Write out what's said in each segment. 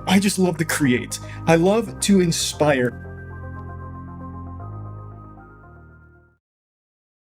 I just love to create. I love to inspire.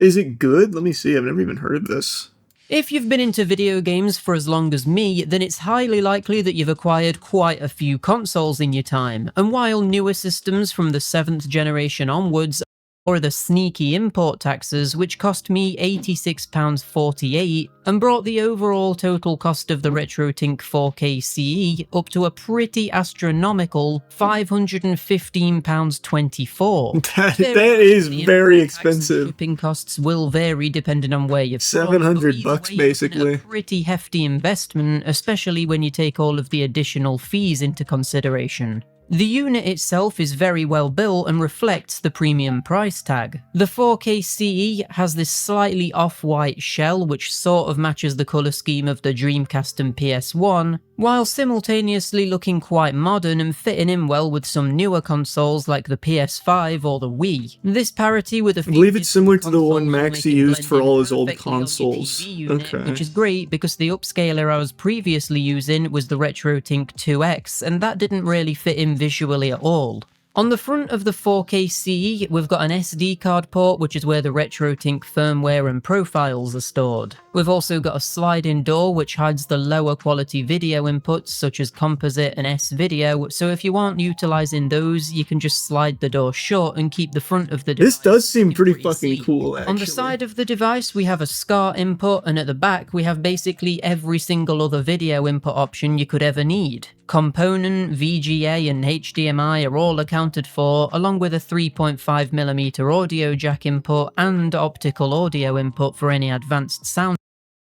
Is it good? Let me see. I've never even heard of this. If you've been into video games for as long as me, then it's highly likely that you've acquired quite a few consoles in your time, and while newer systems from the 7th generation onwards or the sneaky import taxes, which cost me £86.48 and brought the overall total cost of the RetroTink 4K CE up to a pretty astronomical £515.24. That is very expensive. Shipping costs will vary depending on where you're from. $700 basically. A pretty hefty investment, especially when you take all of the additional fees into consideration. The unit itself is very well built and reflects the premium price tag. The 4K CE has this slightly off-white shell which sort of matches the colour scheme of the Dreamcast and PS1, while simultaneously looking quite modern and fitting in well with some newer consoles like the PS5 or the Wii. This parity with a I believe it's similar to the one Maxi used for all his old consoles. Okay. Which is great because the upscaler I was previously using was the RetroTink 2X, and that didn't really fit in visually at all. On the front of the 4K CE, we've got an SD card port, which is where the RetroTink firmware and profiles are stored. We've also got a sliding door, which hides the lower quality video inputs, such as composite and S-video, so if you aren't utilising those, you can just slide the door shut and keep the front of the device. This does seem pretty fucking cool, actually. On the side of the device, we have a SCAR input, and at the back, we have basically every single other video input option you could ever need. Component, VGA, and HDMI are all accounted for, along with a 3.5mm audio jack input and optical audio input for any advanced sound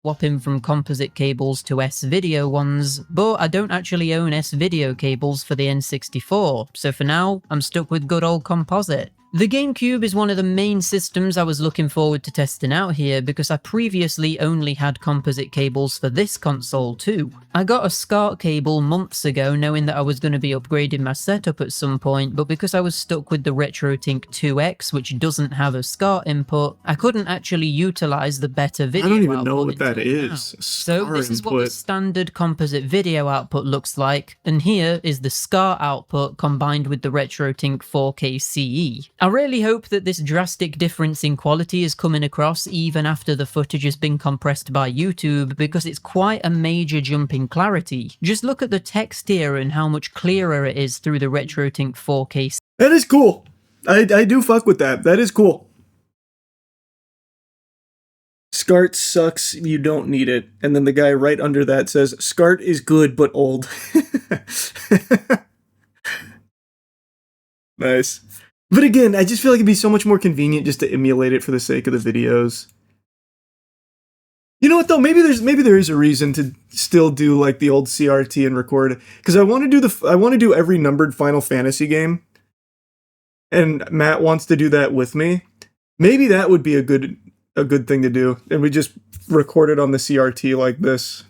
swapping from composite cables to S-video ones, but I don't actually own S-video cables for the N64, so for now, I'm stuck with good old composite. The GameCube is one of the main systems I was looking forward to testing out here because I previously only had composite cables for this console too. I got a SCART cable months ago knowing that I was going to be upgrading my setup at some point, but because I was stuck with the RetroTink 2X, which doesn't have a SCART input, I couldn't actually utilize the better video output. I don't even know what that is. So this is what the standard composite video output looks like, and here is the SCART output combined with the RetroTink 4K CE. I really hope that this drastic difference in quality is coming across even after the footage has been compressed by YouTube, because it's quite a major jump in clarity. Just look at the text here and how much clearer it is through the RetroTink 4K. That is cool. I do fuck with that. That is cool. SCART sucks, you don't need it. And then the guy right under that says, SCART is good but old. Nice. But again, I just feel like it'd be so much more convenient just to emulate it for the sake of the videos. You know what though? Maybe there is a reason to still do like the old CRT and record, because I want to do every numbered Final Fantasy game, and Matt wants to do that with me. Maybe that would be a good thing to do, and we just record it on the CRT like this.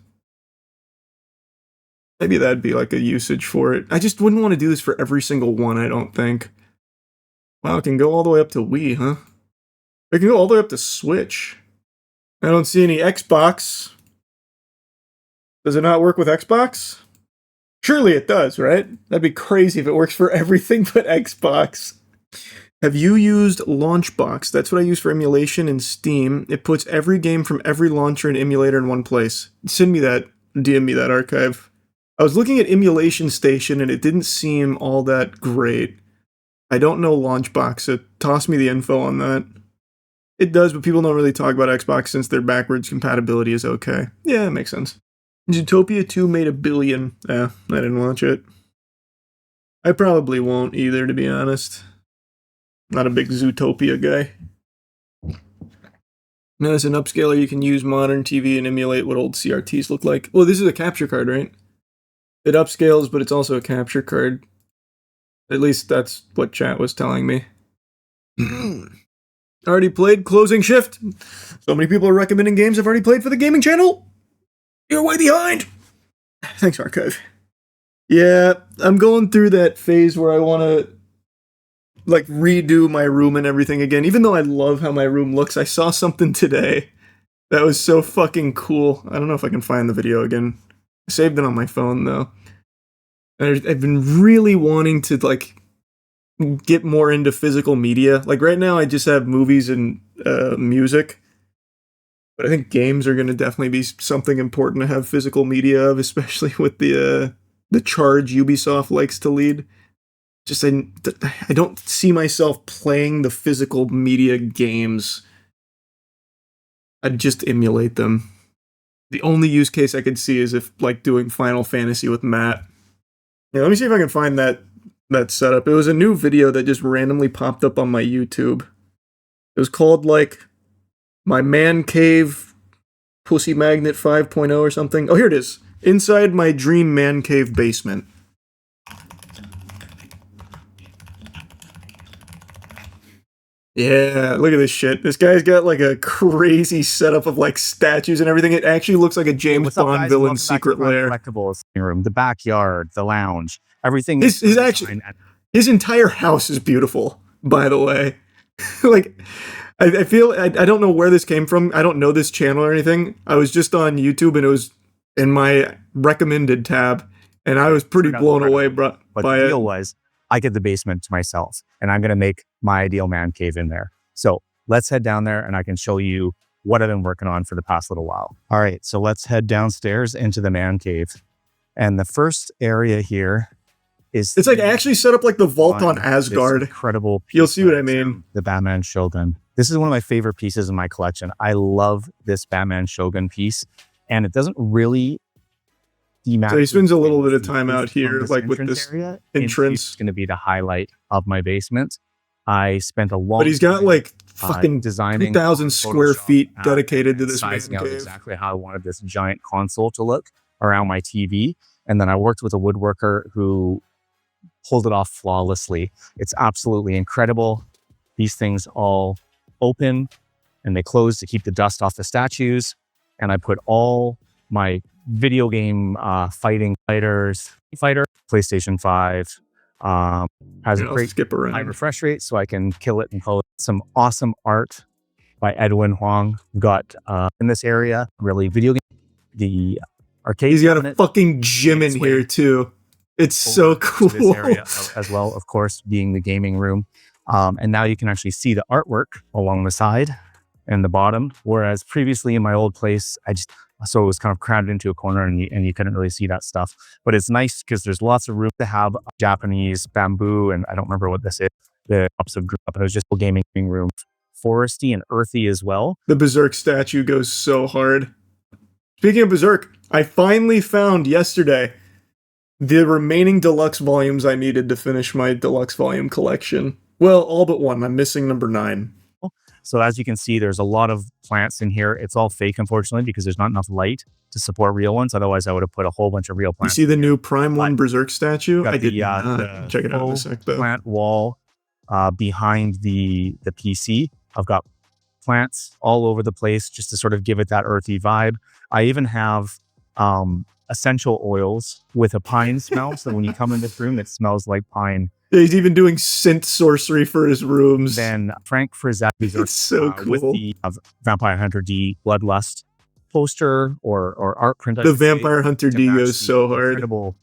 Maybe that'd be like a usage for it. I just wouldn't want to do this for every single one, I don't think. Wow, it can go all the way up to Wii, huh? It can go all the way up to Switch. I don't see any Xbox. Does it not work with Xbox? Surely it does, right? That'd be crazy if it works for everything but Xbox. Have you used Launchbox? That's what I use for emulation in Steam. It puts every game from every launcher and emulator in one place. Send me that. DM me that archive. I was looking at Emulation Station and it didn't seem all that great. I don't know Launchbox, so toss me the info on that. It does, but people don't really talk about Xbox since their backwards compatibility is okay. Yeah, it makes sense. Zootopia 2 made $1 billion. I didn't watch it. I probably won't either, to be honest. Not a big Zootopia guy. Now, as an upscaler, you can use modern TV and emulate what old CRTs look like. Well, this is a capture card, right? It upscales, but it's also a capture card. At least that's what chat was telling me. Already played Closing Shift. So many people are recommending games I've already played for the gaming channel. You're way behind. Thanks, Archive. Yeah, I'm going through that phase where I want to like redo my room and everything again. Even though I love how my room looks, I saw something today that was so fucking cool. I don't know if I can find the video again. I saved it on my phone though. I've been really wanting to like get more into physical media. Like right now, I just have movies and music. But I think games are going to definitely be something important to have physical media of, especially with the charge Ubisoft likes to lead. Just I don't see myself playing the physical media games. I'd just emulate them. The only use case I could see is if like doing Final Fantasy with Matt. Yeah, let me see if I can find that setup. It was a new video that just randomly popped up on my YouTube. It was called like my man cave Pussy Magnet 5.0 or something. Oh, here it is. Inside my dream man cave basement. Yeah, look at this shit. This guy's got like a crazy setup of like statues and everything. It actually looks like a James Bond villain secret lair. Collectibles room, the backyard, the lounge, everything. His entire house is beautiful, by the way. Like, I feel I don't know where this came from. I don't know this channel or anything. I was just on YouTube and it was in my recommended tab, and I was pretty blown away by it. But the deal was, I get the basement to myself, and I'm going to make my ideal man cave in there. So let's head down there, and I can show you what I've been working on for the past little while. All right, so let's head downstairs into the man cave. And the first area here is... It's like actually set up like the vault on Asgard. Incredible. You'll see what I mean. The Batman Shogun. This is one of my favorite pieces in my collection. I love this Batman Shogun piece, and it doesn't really... So he spends a little bit of time out here, like with this entrance. It's going to be the highlight of my basement. I spent a long But he's got like fucking 3,000 square feet dedicated to this man cave. Exactly how I wanted this giant console to look around my TV. And then I worked with a woodworker who pulled it off flawlessly. It's absolutely incredible. These things all open and they close to keep the dust off the statues. And I put all my video game fighter, PlayStation 5, has a great high refresh rate, so I can kill it and pull it. Some awesome art by Edwin Huang got in this area. Really, video game, the arcade. He's got a fucking gym in here too. It's so cool. This area as well, of course, being the gaming room. And now you can actually see the artwork along the side and the bottom. Whereas previously in my old place, so it was kind of crowded into a corner and you couldn't really see that stuff. But it's nice because there's lots of room to have Japanese bamboo, and I don't remember what this is. The opposite group up, it was just a gaming room. Foresty and earthy as well. The Berserk statue goes so hard. Speaking of Berserk, I finally found yesterday the remaining deluxe volumes I needed to finish my deluxe volume collection. Well, all but one. I'm missing number 9. So as you can see, there's a lot of plants in here. It's all fake, unfortunately, because there's not enough light to support real ones. Otherwise, I would have put a whole bunch of real plants. You see the new Prime 1 Berserk statue? I did not. Check it out in a sec, though. Plant wall behind the PC. I've got plants all over the place just to sort of give it that earthy vibe. I even have essential oils with a pine smell. So when you come in this room, it smells like pine. Yeah, he's even doing synth sorcery for his rooms. Then Frank Frazzetti's so cool. With the Vampire Hunter D Bloodlust poster or art print. The Vampire Hunter D goes so hard. Look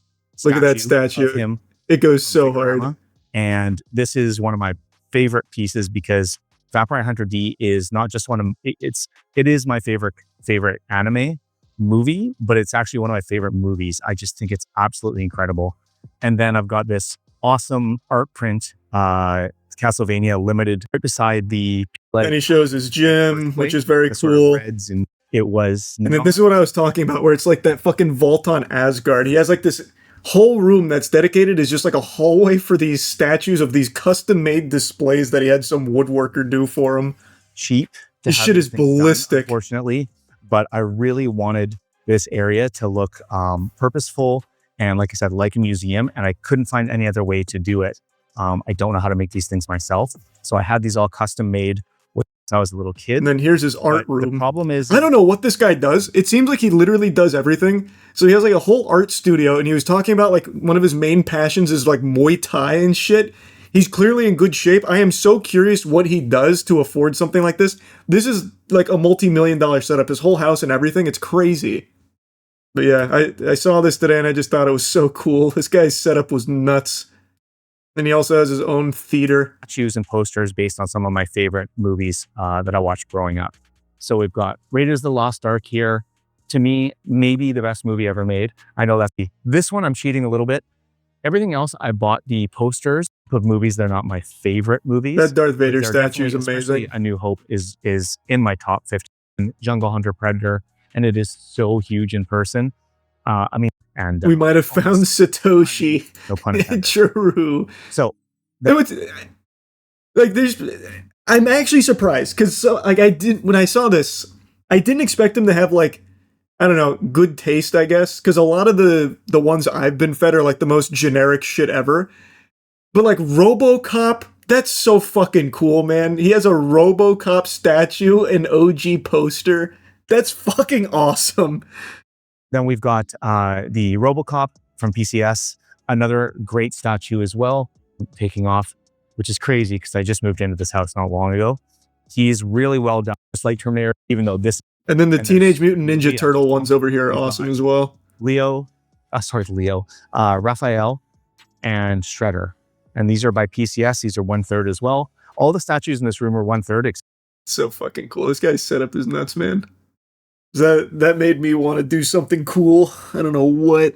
at that statue. It goes so hard. And this is one of my favorite pieces because Vampire Hunter D is not just one of it is my favorite anime movie, but it's actually one of my favorite movies. I just think it's absolutely incredible. And then I've got this awesome art print, Castlevania Limited, right beside the... and he shows his gym, which is very cool. And it was... And then this is what I was talking about, where it's like that fucking vault on Asgard. He has like this whole room that's dedicated is just like a hallway for these statues of these custom-made displays that he had some woodworker do for him. Cheap. This shit is ballistic. Done, unfortunately, but I really wanted this area to look purposeful and, like I said, like a museum, and I couldn't find any other way to do it. I don't know how to make these things myself, so I had these all custom made when I was a little kid. And then here's his art room. The problem is, I don't know what this guy does. It seems like he literally does everything. So he has like a whole art studio, and he was talking about like one of his main passions is like Muay Thai and shit. He's clearly in good shape. I am so curious what he does to afford something like this. This is like a multi-million-dollar setup. His whole house and everything. It's crazy. But yeah, I saw this today and I just thought it was so cool. This guy's setup was nuts. And he also has his own theater. Statues and posters based on some of my favorite movies that I watched growing up. So we've got Raiders of the Lost Ark here. To me, maybe the best movie ever made. I know that's this one I'm cheating a little bit. Everything else, I bought the posters of movies that are not my favorite movies. That Darth Vader They're statue is definitely, amazing. especially A New Hope is in my top 50. Jungle Hunter Predator, and it is so huge in person. I mean, and We might have found Satoshi. no pun intended. True. So It was, like, I'm actually surprised because when I saw this, I didn't expect him to have, like, I don't know, good taste, I guess, because a lot of the ones I've been fed are like the most generic shit ever. But like RoboCop, that's so fucking cool, man. He has a RoboCop statue, an OG poster. That's fucking awesome. Then we've got the RoboCop from PCS, another great statue as well, taking off, which is crazy because I just moved into this house not long ago. He's really well done, just like Terminator, even though this... And then the And Teenage there's Mutant Ninja Leo. Turtle ones over here are awesome as well. Raphael, and Shredder. And these are by PCS. These are 1/3 as well. All the statues in this room are 1/3. So fucking cool. This guy's setup is nuts, man. That made me want to do something cool. I don't know what.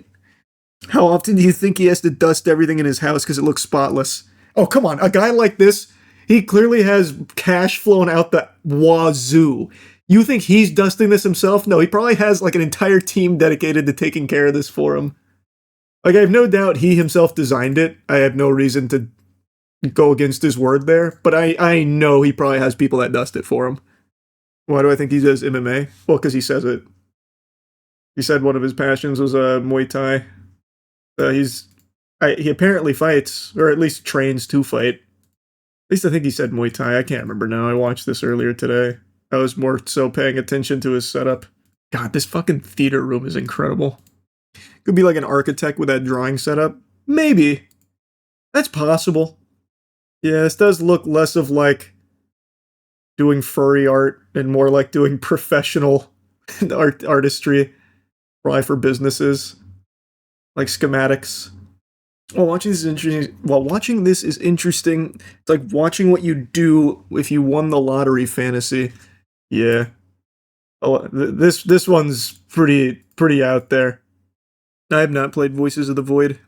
How often do you think he has to dust everything in his house because it looks spotless? Oh, come on. A guy like this, he clearly has cash flowing out the wazoo. You think he's dusting this himself? No, he probably has like an entire team dedicated to taking care of this for him. Like, I have no doubt he himself designed it. I have no reason to go against his word there, but I know he probably has people that dust it for him. Why do I think he does MMA? Well, because he says it. He said one of his passions was Muay Thai. He apparently fights, or at least trains to fight. At least I think he said Muay Thai. I can't remember now. I watched this earlier today. I was more so paying attention to his setup. God, this fucking theater room is incredible. Could be like an architect with that drawing setup. Maybe. That's possible. Yeah, this does look less of like doing furry art and more like doing professional artistry. Probably for businesses. Like schematics. Watching this is interesting. It's like watching what you do if you won the lottery fantasy. Yeah. Oh, this one's pretty out there. I have not played Voices of the Void.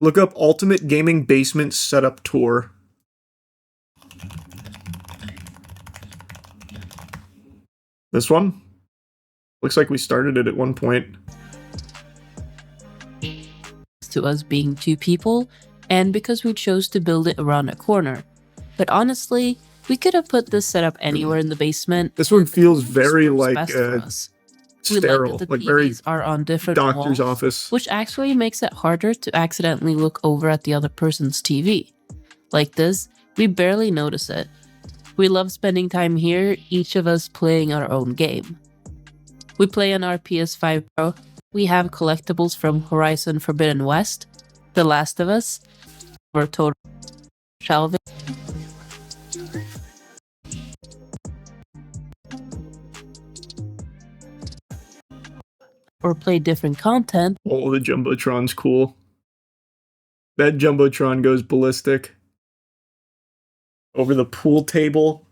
Look up Ultimate Gaming Basement Setup Tour. This one? Looks like we started it at one point. To us being two people, and because we chose to build it around a corner. But honestly, we could have put this setup anywhere in the basement. This one feels very Works like best for us. We sterile, that the like very TVs are on different doctor's walls, office. which actually makes it harder to accidentally look over at the other person's TV. Like this, we barely notice it. We love spending time here, each of us playing our own game. We play on our PS5 Pro. We have collectibles from Horizon Forbidden West, The Last of Us, or Total Shelving. Or play different content. Oh, the Jumbotron's cool. That Jumbotron goes ballistic. Over the pool table.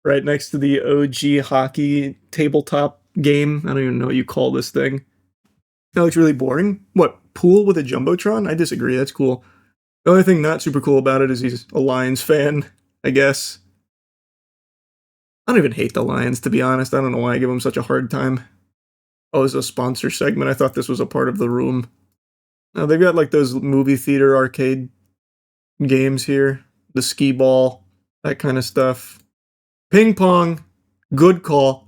Right next to the OG hockey tabletop game. I don't even know what you call this thing. That looks really boring. What, pool with a Jumbotron? I disagree, that's cool. The only thing not super cool about it is he's a Lions fan, I guess. I don't even hate the Lions, to be honest. I don't know why I give them such a hard time. Oh, it's a sponsor segment. I thought this was a part of the room. Now, they've got like those movie theater arcade games here. The skee ball, that kind of stuff. Ping pong, good call.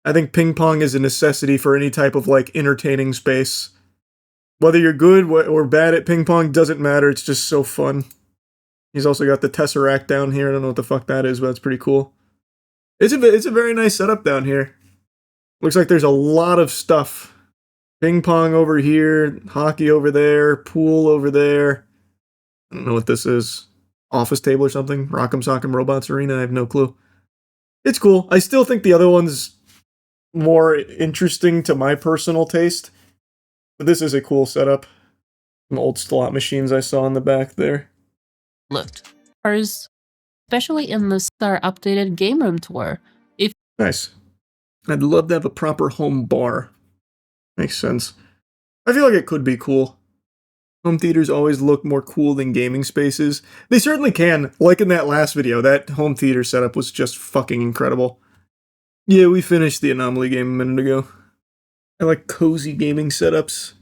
I think ping pong is a necessity for any type of like entertaining space. Whether you're good or bad at ping pong doesn't matter. It's just so fun. He's also got the Tesseract down here. I don't know what the fuck that is, but that's pretty cool. It's a very nice setup down here. Looks like there's a lot of stuff. Ping pong over here, hockey over there, pool over there. I don't know what this is. Office table or something? Rock'em Sock'em Robots Arena? I have no clue. It's cool. I still think the other ones more interesting to my personal taste. But this is a cool setup. Some old slot machines I saw in the back there. Looked. Ours, especially in this our updated game room tour. Nice. I'd love to have a proper home bar. Makes sense. I feel like it could be cool. Home theaters always look more cool than gaming spaces. They certainly can. Like in that last video, that home theater setup was just fucking incredible. Yeah, we finished the Anomaly game a minute ago. I like cozy gaming setups.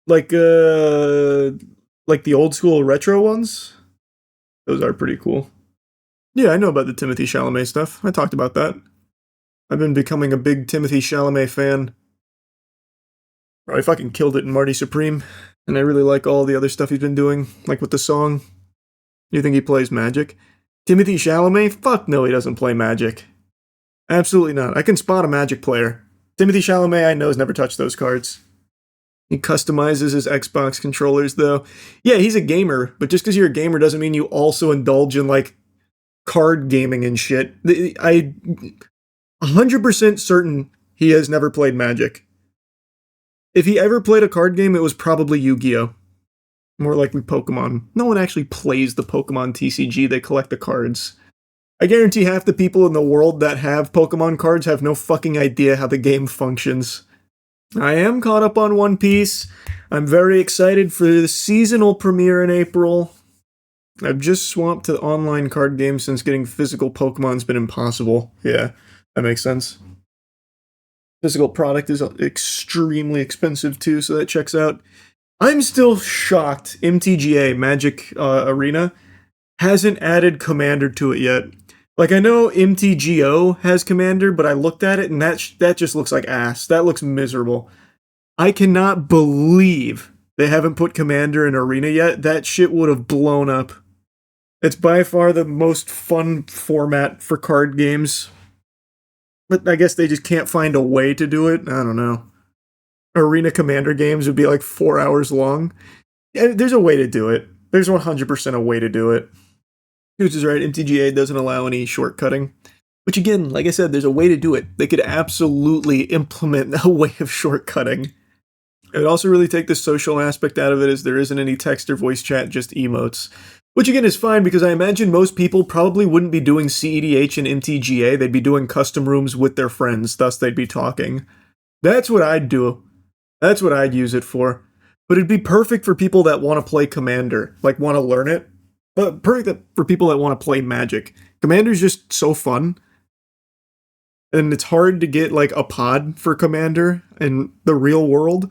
Like the old school retro ones. Those are pretty cool. Yeah, I know about the Timothée Chalamet stuff. I talked about that. I've been becoming a big Timothée Chalamet fan. Probably fucking killed it in Marty Supreme. And I really like all the other stuff he's been doing, like with the song. You think he plays Magic? Timothée Chalamet? Fuck no, he doesn't play Magic. Absolutely not. I can spot a Magic player. Timothée Chalamet, I know, has never touched those cards. He customizes his Xbox controllers, though. Yeah, he's a gamer, but just because you're a gamer doesn't mean you also indulge in, like, card gaming and shit. I'm 100% certain he has never played Magic. If he ever played a card game, it was probably Yu-Gi-Oh! More likely Pokemon. No one actually plays the Pokemon TCG, they collect the cards. I guarantee half the people in the world that have Pokemon cards have no fucking idea how the game functions. I am caught up on One Piece. I'm very excited for the seasonal premiere in April. I've just swapped to online card games since getting physical Pokemon's been impossible. Yeah, that makes sense. Physical product is extremely expensive too, so that checks out. I'm still shocked MTGA, Magic Arena, hasn't added Commander to it yet. Like, I know MTGO has Commander, but I looked at it and that just looks like ass. That looks miserable. I cannot believe they haven't put Commander in Arena yet. That shit would have blown up. It's by far the most fun format for card games. But I guess they just can't find a way to do it. I don't know. Arena Commander games would be like 4 hours long. Yeah, there's a way to do it. There's 100% a way to do it. Hughes is right, MTGA doesn't allow any shortcutting. Which again, like I said, there's a way to do it. They could absolutely implement a way of shortcutting. It would also really take the social aspect out of it, as there isn't any text or voice chat, just emotes. Which again is fine, because I imagine most people probably wouldn't be doing CEDH and MTGA, they'd be doing custom rooms with their friends, thus they'd be talking. That's what I'd do. That's what I'd use it for. But it'd be perfect for people that want to play Commander, like want to learn it. But perfect for people that want to play Magic. Commander's just so fun. And it's hard to get like a pod for Commander in the real world.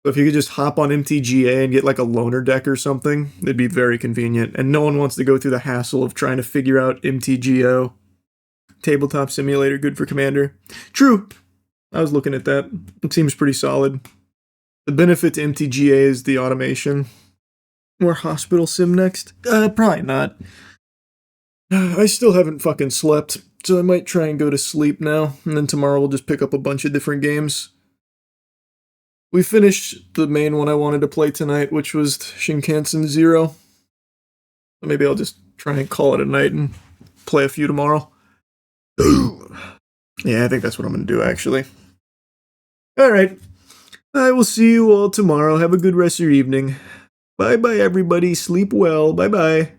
So if you could just hop on MTGA and get like a loaner deck or something, it'd be very convenient. And no one wants to go through the hassle of trying to figure out MTGO. Tabletop Simulator, good for Commander. True. I was looking at that. It seems pretty solid. The benefit to MTGA is the automation. More Hospital Sim next? Probably not. I still haven't fucking slept, so I might try and go to sleep now, and then tomorrow we'll just pick up a bunch of different games. We finished the main one I wanted to play tonight, which was Shinkansen Zero. So maybe I'll just try and call it a night and play a few tomorrow. Yeah, I think that's what I'm gonna do, actually. Alright. I will see you all tomorrow. Have a good rest of your evening. Bye-bye, everybody. Sleep well. Bye-bye.